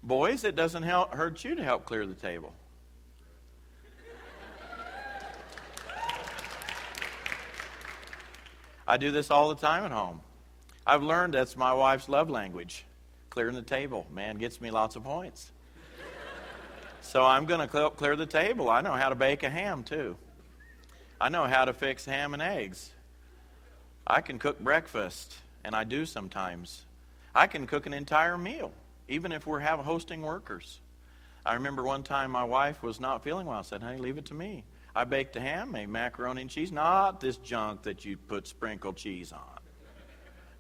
Boys, it doesn't hurt you to help clear the table. I do this all the time at home. I've learned that's my wife's love language. Clearing the table. Man, gets me lots of points. So I'm going to clear the table. I know how to bake a ham, too. I know how to fix ham and eggs. I can cook breakfast, and I do sometimes. I can cook an entire meal, even if we're hosting workers. I remember one time my wife was not feeling well. I said, honey, leave it to me. I baked a ham, made macaroni and cheese, not this junk that you put sprinkled cheese on.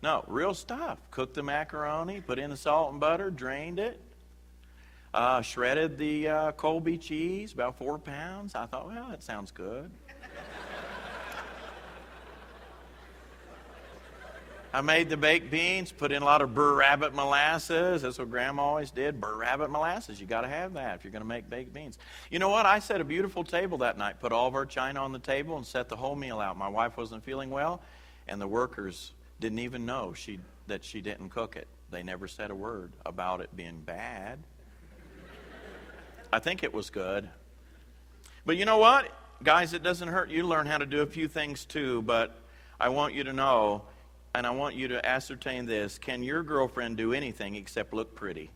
No, real stuff. Cooked the macaroni, put in the salt and butter, drained it, shredded the Colby cheese, about 4 pounds. I thought, well, that sounds good. I made the baked beans, put in a lot of Burr Rabbit molasses. That's what Grandma always did, Burr Rabbit molasses. You got to have that if you're going to make baked beans. You know what? I set a beautiful table that night, put all of our china on the table and set the whole meal out. My wife wasn't feeling well, and the workers didn't even know that she didn't cook it. They never said a word about it being bad. I think it was good. But you know what? Guys, it doesn't hurt you to learn how to do a few things too, but I want you to know, and I want you to ascertain this: can your girlfriend do anything except look pretty?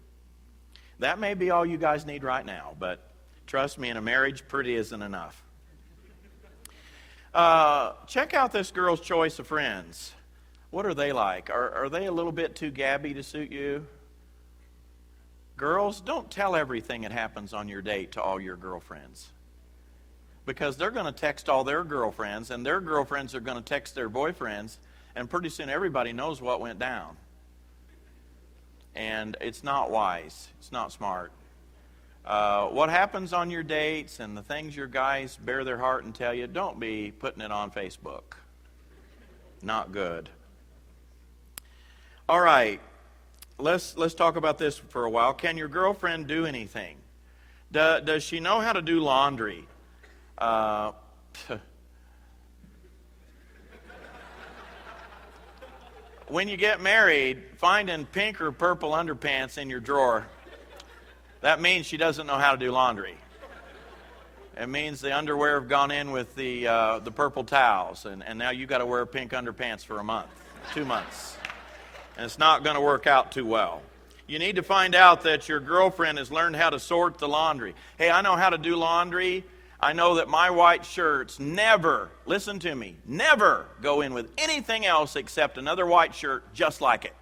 That may be all you guys need right now, but trust me, in a marriage, pretty isn't enough. Check out this girl's choice of friends. What are they like? Are they a little bit too gabby to suit you? Girls, don't tell everything that happens on your date to all your girlfriends, because they're going to text all their girlfriends, and their girlfriends are going to text their boyfriends, and pretty soon everybody knows what went down. And it's not wise. It's not smart. What happens on your dates and the things your guys bear their heart and tell you, don't be putting it on Facebook. Not good. All right. Let's talk about this for a while. Can your girlfriend do anything? Does she know how to do laundry? When you get married, finding pink or purple underpants in your drawer, that means she doesn't know how to do laundry. It means the underwear have gone in with the purple towels, and now you got to wear pink underpants for a month, 2 months. And it's not going to work out too well. You need to find out that your girlfriend has learned how to sort the laundry. Hey, I know how to do laundry. I know that my white shirts never, listen to me, never go in with anything else except another white shirt just like it.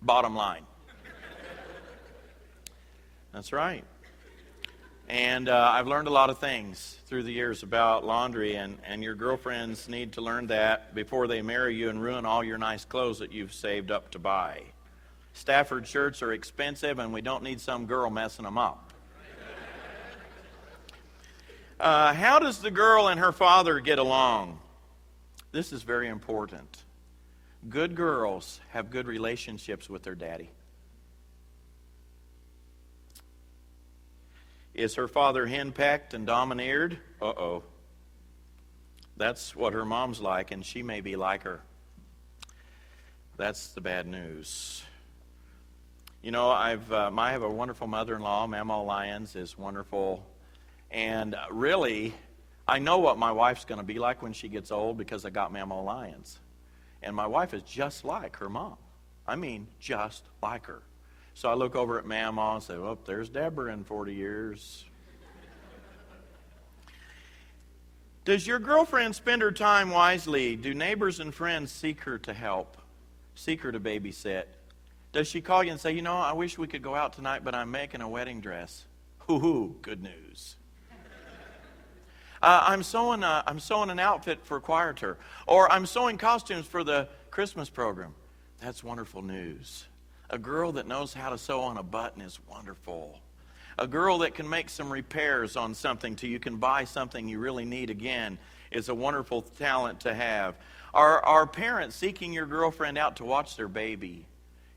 Bottom line. That's right. And I've learned a lot of things through the years about laundry, and your girlfriends need to learn that before they marry you and ruin all your nice clothes that you've saved up to buy. Stafford shirts are expensive, and we don't need some girl messing them up. How does the girl and her father get along? This is very important. Good girls have good relationships with their daddy. Is her father henpecked and domineered? Uh-oh. That's what her mom's like, and she may be like her. That's the bad news. You know, I have a wonderful mother-in-law. Mama Lyons is wonderful. And really, I know what my wife's going to be like when she gets old because I got Mama Lyons. And my wife is just like her mom. I mean, just like her. So I look over at Mama and say, well, there's Deborah in 40 years. Does your girlfriend spend her time wisely? Do neighbors and friends seek her to help? Seek her to babysit? Does she call you and say, you know, I wish we could go out tonight, but I'm making a wedding dress? Hoo-hoo, good news. I'm sewing an outfit for choir tour. Or I'm sewing costumes for the Christmas program. That's wonderful news. A girl that knows how to sew on a button is wonderful. A girl that can make some repairs on something till you can buy something you really need again is a wonderful talent to have. Are parents seeking your girlfriend out to watch their baby?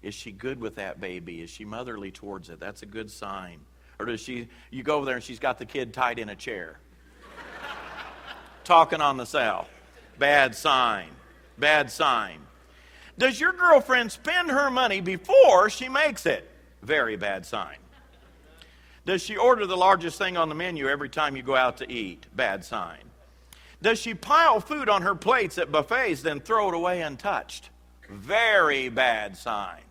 Is she good with that baby? Is she motherly towards it? That's a good sign. Or you go over there and she's got the kid tied in a chair, talking on the cell? Bad sign. Bad sign. Does your girlfriend spend her money before she makes it? Very bad sign. Does she order the largest thing on the menu every time you go out to eat? Bad sign. Does she pile food on her plates at buffets, then throw it away untouched? Very bad sign.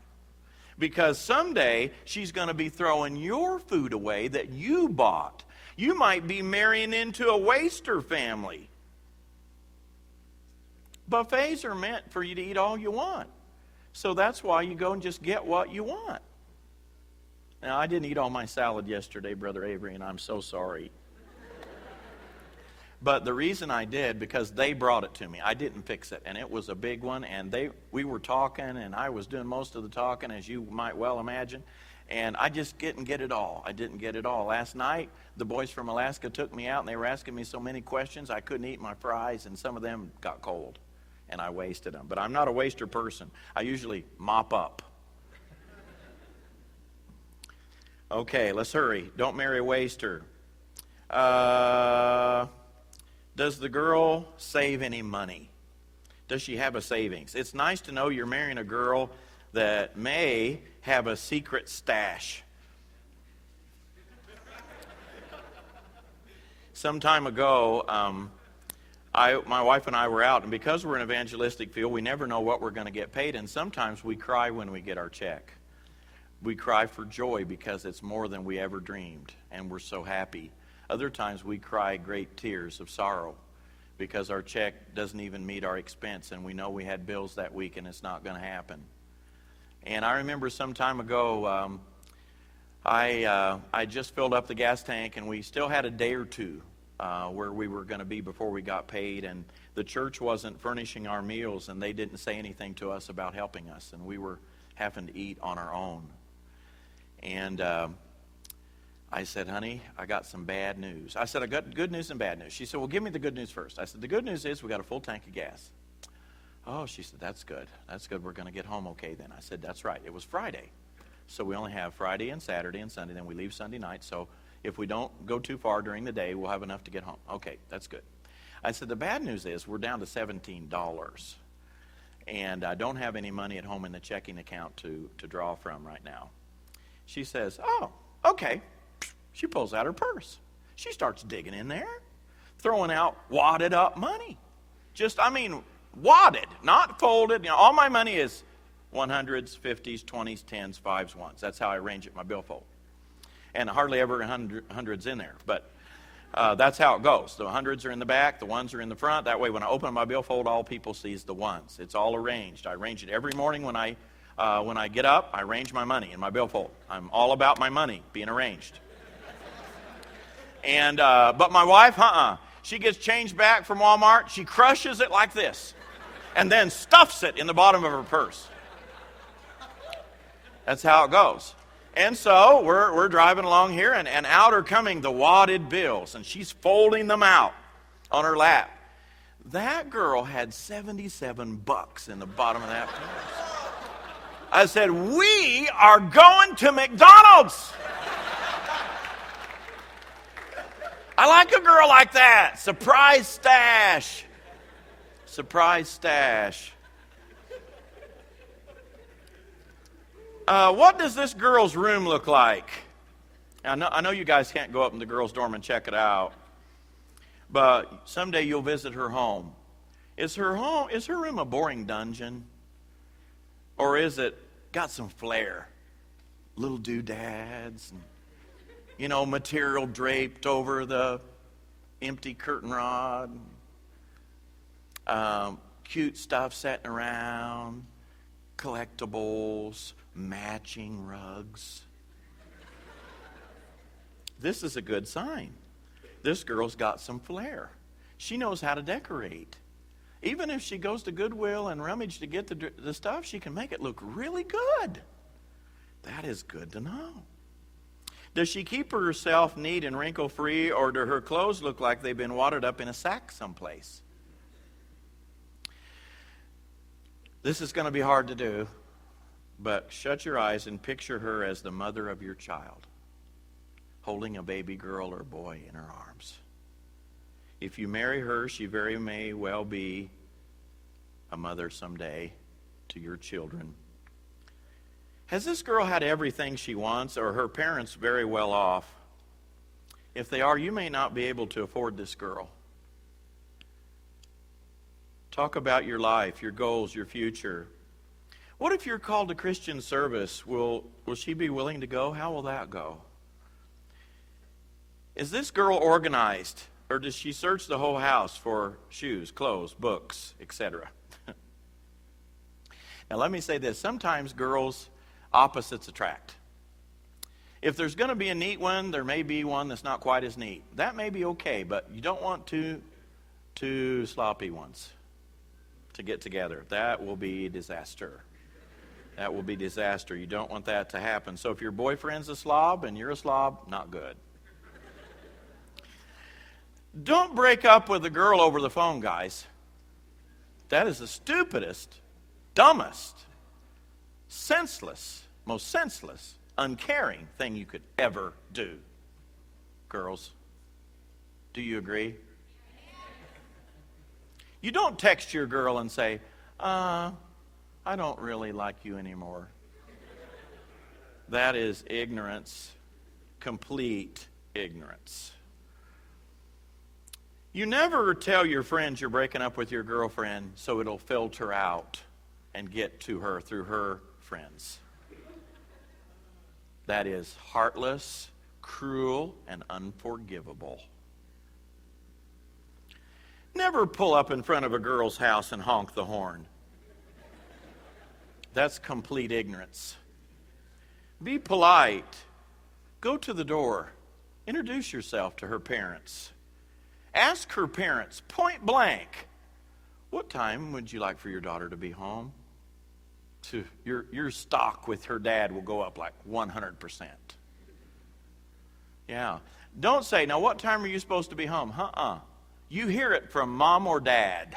Because someday she's going to be throwing your food away that you bought. You might be marrying into a waster family. Buffets are meant for you to eat all you want. So that's why you go and just get what you want. Now, I didn't eat all my salad yesterday, Brother Avery, and I'm so sorry. But the reason I did, because they brought it to me. I didn't fix it, and it was a big one, and we were talking, and I was doing most of the talking, as you might well imagine, and I just didn't get it all. I didn't get it all. Last night, the boys from Alaska took me out, and they were asking me so many questions, I couldn't eat my fries, and some of them got cold. and I wasted them. But I'm not a waster person. I usually mop up. Okay, let's hurry. Don't marry a waster. Does the girl save any money? Does she have a savings? It's nice to know you're marrying a girl that may have a secret stash. Some time ago, my wife and I were out, and because we're in an evangelistic field, we never know what we're going to get paid, and sometimes we cry when we get our check. We cry for joy because it's more than we ever dreamed, and we're so happy. Other times we cry great tears of sorrow because our check doesn't even meet our expense, and we know we had bills that week and it's not going to happen. And I remember some time ago, I just filled up the gas tank, and we still had a day or two where we were going to be before we got paid, and the church wasn't furnishing our meals, and they didn't say anything to us about helping us, and we were having to eat on our own. And I said, honey, I got some bad news. I said, I got good news and bad news. She said, well, give me the good news first. I said, the good news is we got a full tank of gas. Oh, she said, that's good. That's good. We're going to get home okay then. I said, that's right. It was Friday. So we only have Friday and Saturday and Sunday. Then we leave Sunday night. So if we don't go too far during the day, we'll have enough to get home. Okay, that's good. I said, the bad news is we're down to $17. And I don't have any money at home in the checking account to draw from right now. She says, oh, okay. She pulls out her purse. She starts digging in there, throwing out wadded up money. Wadded, not folded. All my money is 100s, 50s, 20s, 10s, 5s, 1s. That's how I arrange it in my billfold. And hardly ever hundreds in there. But that's how it goes. The 100s are in the back, the 1s are in the front. That way when I open my billfold, all people see is the 1s. It's all arranged. I arrange it every morning when I get up. I arrange my money in my billfold. I'm all about my money being arranged. And but my wife, she gets change back from Walmart. She crushes it like this and then stuffs it in the bottom of her purse. That's how it goes. And so we're driving along here, and out are coming the wadded bills, and she's folding them out on her lap. That girl had $77 in the bottom of that purse. I said, we are going to McDonald's. I like a girl like that. Surprise stash. Surprise stash. What does this girl's room look like? I know you guys can't go up in the girl's dorm and check it out, but someday you'll visit her home. Is her room a boring dungeon? Or is it got some flair? Little doodads and material draped over the empty curtain rod. Cute stuff sitting around. Collectibles. Matching rugs. This is a good sign. This girl's got some flair. She knows how to decorate. Even if she goes to Goodwill and rummage to get the stuff, she can make it look really good. That is good to know. Does she keep herself neat and wrinkle-free, or do her clothes look like they've been wadded up in a sack someplace? This is going to be hard to do, but shut your eyes and picture her as the mother of your child, holding a baby girl or boy in her arms. If you marry her, she very may well be a mother someday to your children. Has this girl had everything she wants, or are her parents very well off? If they are, you may not be able to afford this girl. Talk about your life, your goals, your future. What if you're called to Christian service? Will she be willing to go? How will that go? Is this girl organized, or does she search the whole house for shoes, clothes, books, etc.? Now let me say this. Sometimes girls, opposites attract. If there's going to be a neat one, there may be one that's not quite as neat. That may be okay, but you don't want two sloppy ones to get together. That will be disaster. That will be disaster. You don't want that to happen. So if your boyfriend's a slob and you're a slob, not good. Don't break up with a girl over the phone, guys. That is the stupidest, dumbest, senseless, most senseless, uncaring thing you could ever do. Girls, do you agree? You don't text your girl and say, I don't really like you anymore. That is ignorance, complete ignorance. You never tell your friends you're breaking up with your girlfriend so it'll filter out and get to her through her friends. That is heartless, cruel, and unforgivable. Never pull up in front of a girl's house and honk the horn. That's complete ignorance. Be polite. Go to the door. Introduce yourself to her parents. Ask her parents, point blank, what time would you like for your daughter to be home? Your stock with her dad will go up like 100%. Yeah. Don't say, now what time are you supposed to be home? You hear it from mom or dad.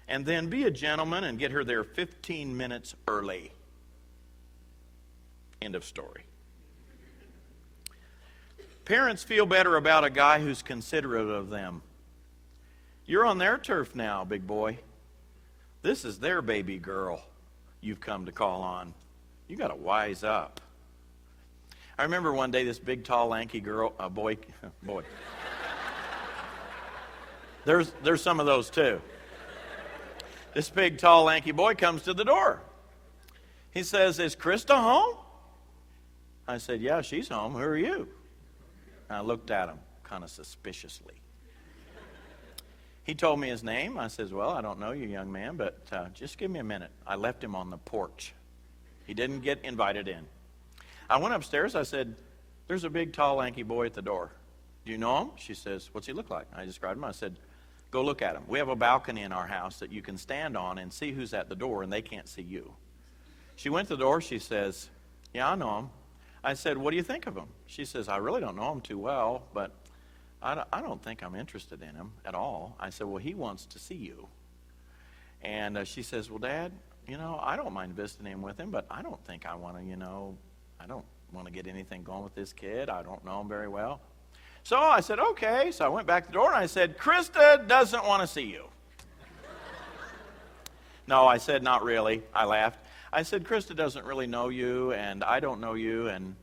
And then be a gentleman and get her there 15 minutes early. End of story. Parents feel better about a guy who's considerate of them. You're on their turf now, big boy. This is their baby girl you've come to call on. You got to wise up. I remember one day this big, tall, lanky boy. There's some of those too. This big, tall, lanky boy comes to the door. He says, "Is Krista home?" I said, "Yeah, she's home. Who are you?" I looked at him kind of suspiciously. He told me his name. I says, "Well, I don't know you, young man, but just give me a minute." I left him on the porch. He didn't get invited in. I went upstairs. I said, "There's a big, tall, lanky boy at the door. Do you know him?" She says, "What's he look like?" I described him. I said, "Go look at him. We have a balcony in our house that you can stand on and see who's at the door, and they can't see you." She went to the door. She says, "Yeah, I know him." I said, "What do you think of him?" She says, "I really don't know him too well, but I don't think I'm interested in him at all." I said, "Well, he wants to see you." And she says, "Well, Dad, I don't mind visiting with him, but I don't think I want to, I don't want to get anything going with this kid. I don't know him very well." So I said, "Okay." So I went back to the door and I said, "Krista doesn't want to see you." No, I said, "Not really." I laughed. I said, "Krista doesn't really know you, and I don't know you, and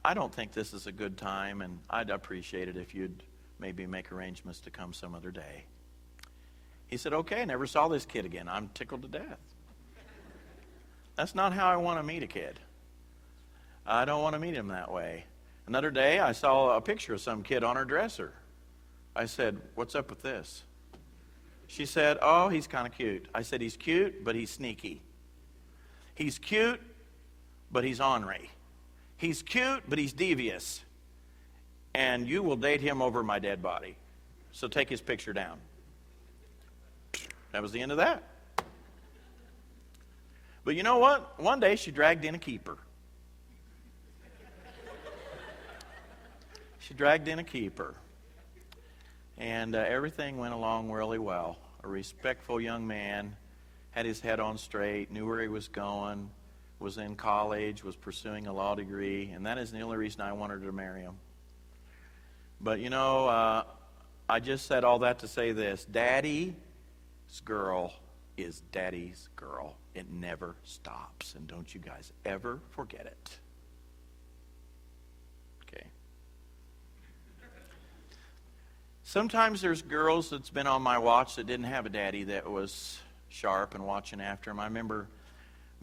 I don't think this is a good time, and I'd appreciate it if you'd maybe make arrangements to come some other day." He said, "Okay." I never saw this kid again. I'm tickled to death. That's not how I want to meet a kid. I don't want to meet him that way. Another day, I saw a picture of some kid on her dresser. I said, "What's up with this?" She said, "Oh, he's kind of cute." I said, "He's cute, but he's sneaky. He's cute, but he's ornery. He's cute, but he's devious. And you will date him over my dead body. So take his picture down." That was the end of that. But you know what? One day she dragged in a keeper. She dragged in a keeper. And everything went along really well. A respectful young man, had his head on straight, knew where he was going, was in college, was pursuing a law degree, and that is the only reason I wanted to marry him. But I just said all that to say this: Daddy's girl is Daddy's girl. It never stops, and don't you guys ever forget it. Okay. Sometimes there's girls that's been on my watch that didn't have a daddy that was sharp and watching after them. I remember,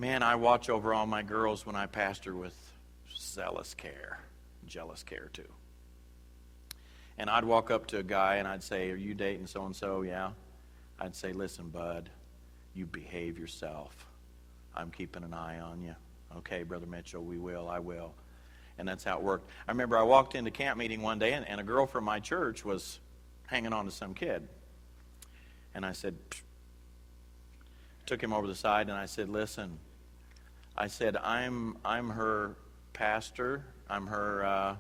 I watch over all my girls when I pastor with zealous care, jealous care too. And I'd walk up to a guy and I'd say, "Are you dating so-and-so?" "Yeah." I'd say, "Listen, bud, you behave yourself. I'm keeping an eye on you." "Okay, Brother Mitchell, I will. And that's how it worked. I remember I walked into camp meeting one day and a girl from my church was hanging on to some kid. And I said, "Psh." Took him over the side and I said, "Listen," I said, I'm her pastor. I'm her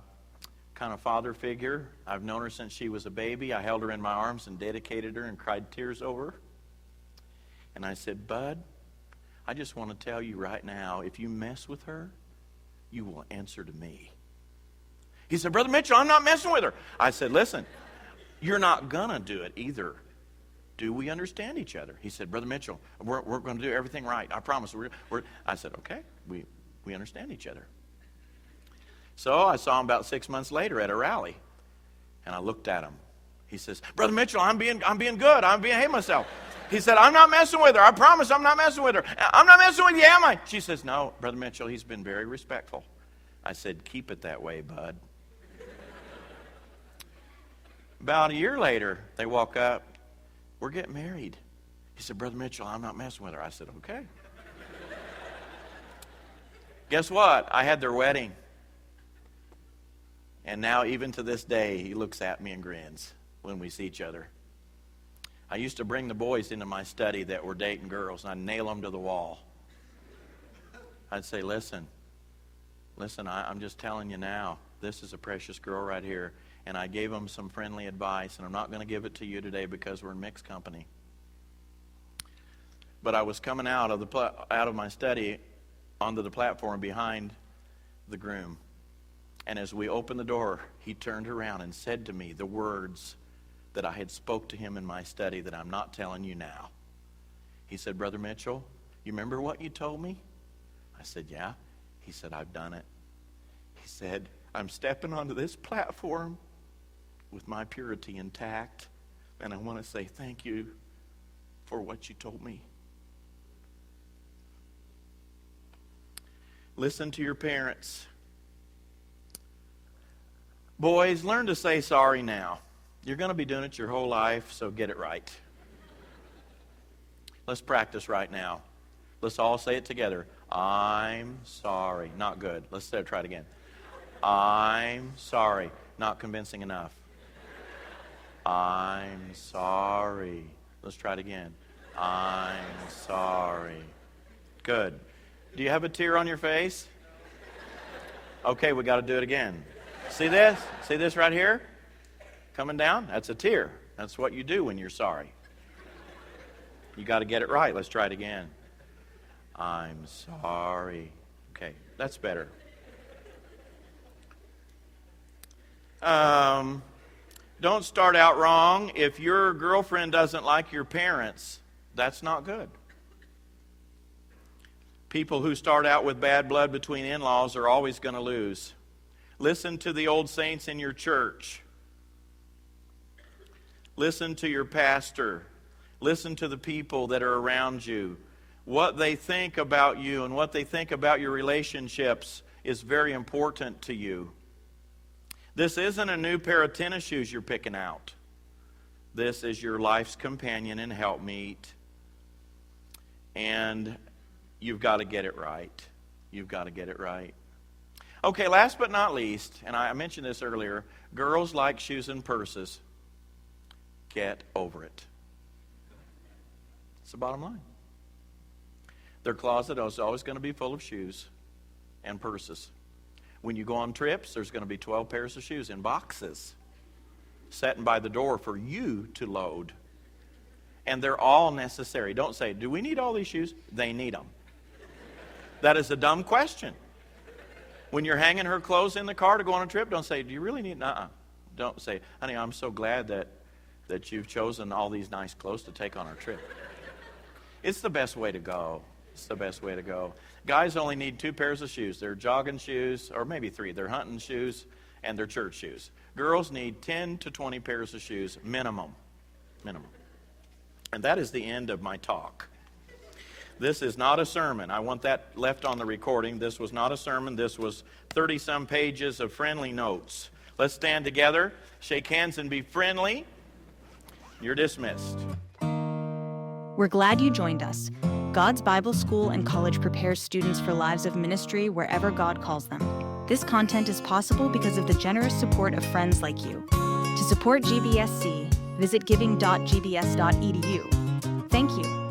kind of father figure. I've known her since she was a baby. I held her in my arms and dedicated her and cried tears over her. And I said, Bud, I just want to tell you right now, if you mess with her, you will answer to me. He said, Brother Mitchell, I'm not messing with her. I said, listen, you're not going to do it either. Do we understand each other? He said, Brother Mitchell, we're going to do everything right. I promise. I said, okay, we understand each other. So I saw him about 6 months later at a rally, and I looked at him. He says, Brother Mitchell, I'm being good. I'm behaving myself. He said, I'm not messing with her. I promise I'm not messing with her. I'm not messing with you, am I? She says, no, Brother Mitchell, he's been very respectful. I said, keep it that way, bud. About a year later, they walk up. We're getting married. He said, Brother Mitchell, I'm not messing with her. I said, okay. Guess what? I had their wedding. And now, even to this day, he looks at me and grins when we see each other. I used to bring the boys into my study that were dating girls, and I'd nail them to the wall. I'd say, listen, I'm just telling you now, this is a precious girl right here. And I gave them some friendly advice, and I'm not going to give it to you today because we're in mixed company. But I was coming out of my study onto the platform behind the groom. And as we opened the door, he turned around and said to me the words that I had spoke to him in my study that I'm not telling you now. He said, Brother Mitchell, you remember what you told me? I said, yeah. He said, I've done it. He said, I'm stepping onto this platform with my purity intact, and I want to say thank you for what you told me. Listen to your parents. Boys, learn to say sorry now. You're going to be doing it your whole life, so get it right. Let's practice right now. Let's all say it together. I'm sorry. Not good. Let's try it again. I'm sorry. Not convincing enough. I'm sorry. Let's try it again. I'm sorry. Good. Do you have a tear on your face? Okay, we got to do it again. See this? See this right here? Coming down? That's a tear. That's what you do when you're sorry. You got to get it right. Let's try it again. I'm sorry. Okay, that's better. Don't start out wrong. If your girlfriend doesn't like your parents, that's not good. People who start out with bad blood between in-laws are always going to lose. Listen to the old saints in your church. Listen to your pastor. Listen to the people that are around you. What they think about you and what they think about your relationships is very important to you. This isn't a new pair of tennis shoes you're picking out. This is your life's companion and helpmeet. And you've got to get it right. You've got to get it right. Okay, last but not least, and I mentioned this earlier, girls like shoes and purses. Get over it. It's the bottom line. Their closet is always going to be full of shoes and purses. When you go on trips, there's going to be 12 pairs of shoes in boxes sitting by the door for you to load. And they're all necessary. Don't say, do we need all these shoes? They need them. That is a dumb question. When you're hanging her clothes in the car to go on a trip, don't say, do you really need... Don't say, honey, I'm so glad that you've chosen all these nice clothes to take on our trip. It's the best way to go. It's the best way to go. Guys only need 2 pairs of shoes. They're jogging shoes, or maybe 3. They're hunting shoes, and they're church shoes. Girls need 10 to 20 pairs of shoes, minimum. Minimum. And that is the end of my talk. This is not a sermon. I want that left on the recording. This was not a sermon. This was 30-some pages of friendly notes. Let's stand together, shake hands, and be friendly. You're dismissed. We're glad you joined us. God's Bible School and College prepares students for lives of ministry wherever God calls them. This content is possible because of the generous support of friends like you. To support GBSC, visit giving.gbs.edu. Thank you.